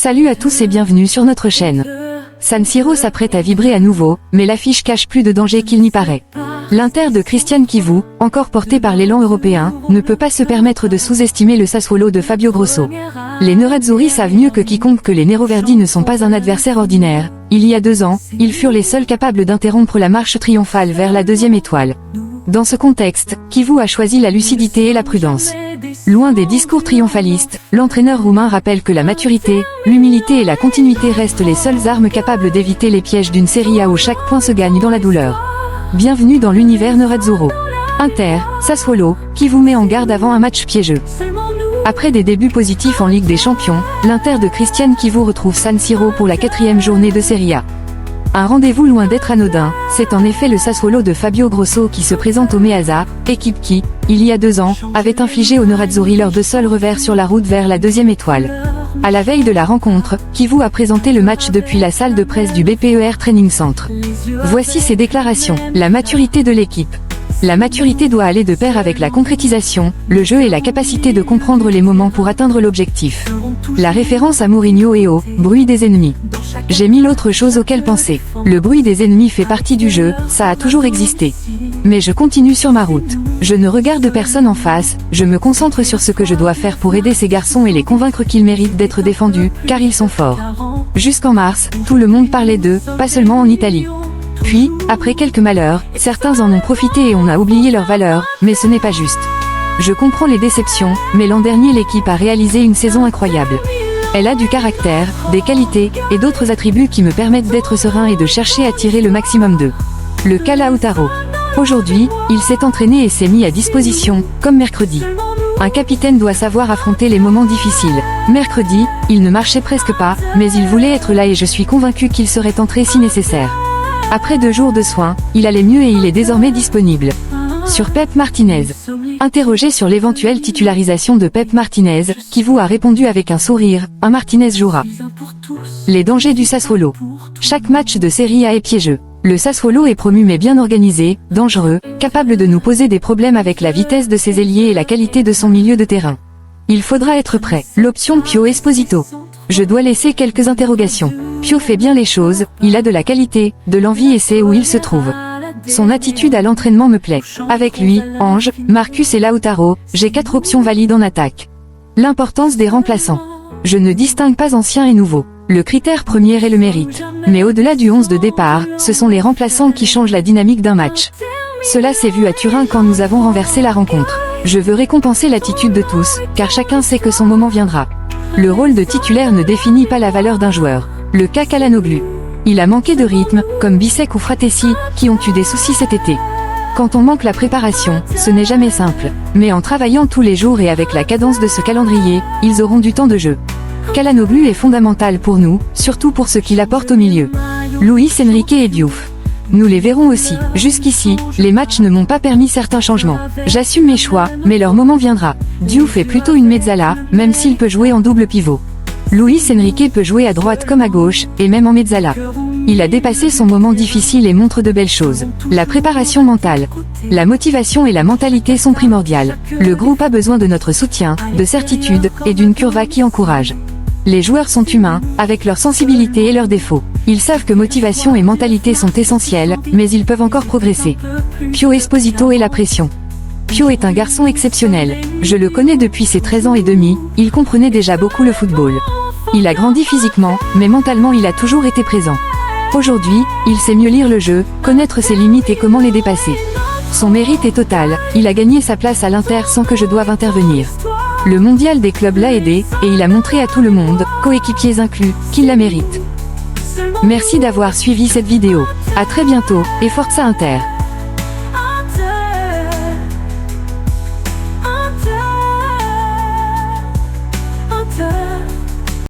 Salut à tous et bienvenue sur notre chaîne. San Siro s'apprête à vibrer à nouveau, mais l'affiche cache plus de danger qu'il n'y paraît. L'Inter de Cristian Chivu, encore porté par l'élan européen, ne peut pas se permettre de sous-estimer le Sassuolo de Fabio Grosso. Les Nerazzurri savent mieux que quiconque que les Neroverdi ne sont pas un adversaire ordinaire. Il y a 2 ans, ils furent les seuls capables d'interrompre la marche triomphale vers la 2e étoile. Dans ce contexte, Chivu a choisi la lucidité et la prudence. Loin des discours triomphalistes, l'entraîneur roumain rappelle que la maturité, l'humilité et la continuité restent les seules armes capables d'éviter les pièges d'une Serie A où chaque point se gagne dans la douleur. Bienvenue dans l'univers Nerazzurro. Inter, Sassuolo, qui vous met en garde avant un match piégeux. Après des débuts positifs en Ligue des Champions, l'Inter de Cristian Chivu retrouve San Siro pour la 4e journée de Serie A. Un rendez-vous loin d'être anodin, c'est en effet le Sassuolo de Fabio Grosso qui se présente au Meazza, équipe qui, il y a 2 ans, avait infligé aux Nerazzurri leur 2 seuls revers sur la route vers la 2e étoile. À la veille de la rencontre, Chivu a présenté le match depuis la salle de presse du BPER Training Center. Voici ses déclarations. La maturité de l'équipe. La maturité doit aller de pair avec la concrétisation, le jeu et la capacité de comprendre les moments pour atteindre l'objectif. La référence à Mourinho et au « bruit des ennemis ». J'ai 1000 autres choses auxquelles penser. Le bruit des ennemis fait partie du jeu, ça a toujours existé. Mais je continue sur ma route. Je ne regarde personne en face, je me concentre sur ce que je dois faire pour aider ces garçons et les convaincre qu'ils méritent d'être défendus, car ils sont forts. Jusqu'en mars, tout le monde parlait d'eux, pas seulement en Italie. Puis, après quelques malheurs, certains en ont profité et on a oublié leurs valeurs, mais ce n'est pas juste. Je comprends les déceptions, mais l'an dernier l'équipe a réalisé une saison incroyable. Elle a du caractère, des qualités, et d'autres attributs qui me permettent d'être serein et de chercher à tirer le maximum d'eux. Le cas Lautaro. Aujourd'hui, il s'est entraîné et s'est mis à disposition, comme mercredi. Un capitaine doit savoir affronter les moments difficiles. Mercredi, il ne marchait presque pas, mais il voulait être là et je suis convaincu qu'il serait entré si nécessaire. Après 2 jours de soins, il allait mieux et il est désormais disponible. Sur Pep Martinez. Interrogé sur l'éventuelle titularisation de Pep Martinez, Chivu a répondu avec un sourire, un Martinez jouera. Les dangers du Sassuolo. Chaque match de Serie A est piégeux. Le Sassuolo est promu mais bien organisé, dangereux, capable de nous poser des problèmes avec la vitesse de ses ailiers et la qualité de son milieu de terrain. Il faudra être prêt. L'option Pio Esposito. Je dois laisser quelques interrogations. Pio fait bien les choses, il a de la qualité, de l'envie et sait où il se trouve. Son attitude à l'entraînement me plaît. Avec lui, Ange, Marcus et Lautaro, j'ai 4 options valides en attaque. L'importance des remplaçants. Je ne distingue pas anciens et nouveaux. Le critère premier est le mérite. Mais au-delà du 11 de départ, ce sont les remplaçants qui changent la dynamique d'un match. Cela s'est vu à Turin quand nous avons renversé la rencontre. Je veux récompenser l'attitude de tous, car chacun sait que son moment viendra. Le rôle de titulaire ne définit pas la valeur d'un joueur. Le cas Calhanoglu. Il a manqué de rythme, comme Bissek ou Fratessi, qui ont eu des soucis cet été. Quand on manque la préparation, ce n'est jamais simple. Mais en travaillant tous les jours et avec la cadence de ce calendrier, ils auront du temps de jeu. Calhanoglu est fondamental pour nous, surtout pour ce qu'il apporte au milieu. Luis Enrique et Diouf. Nous les verrons aussi. Jusqu'ici, les matchs ne m'ont pas permis certains changements. J'assume mes choix, mais leur moment viendra. Diouf est plutôt une mezzala, même s'il peut jouer en double pivot. Luis Enrique peut jouer à droite comme à gauche, et même en mezzala. Il a dépassé son moment difficile et montre de belles choses. La préparation mentale. La motivation et la mentalité sont primordiales. Le groupe a besoin de notre soutien, de certitude, et d'une curva qui encourage. Les joueurs sont humains, avec leurs sensibilités et leurs défauts. Ils savent que motivation et mentalité sont essentielles, mais ils peuvent encore progresser. Pio Esposito et la pression. Pio est un garçon exceptionnel. Je le connais depuis ses 13 ans et demi, il comprenait déjà beaucoup le football. Il a grandi physiquement, mais mentalement il a toujours été présent. Aujourd'hui, il sait mieux lire le jeu, connaître ses limites et comment les dépasser. Son mérite est total, il a gagné sa place à l'Inter sans que je doive intervenir. Le mondial des clubs l'a aidé, et il a montré à tout le monde, coéquipiers inclus, qu'il la mérite. Merci d'avoir suivi cette vidéo. À très bientôt, et Forza Inter.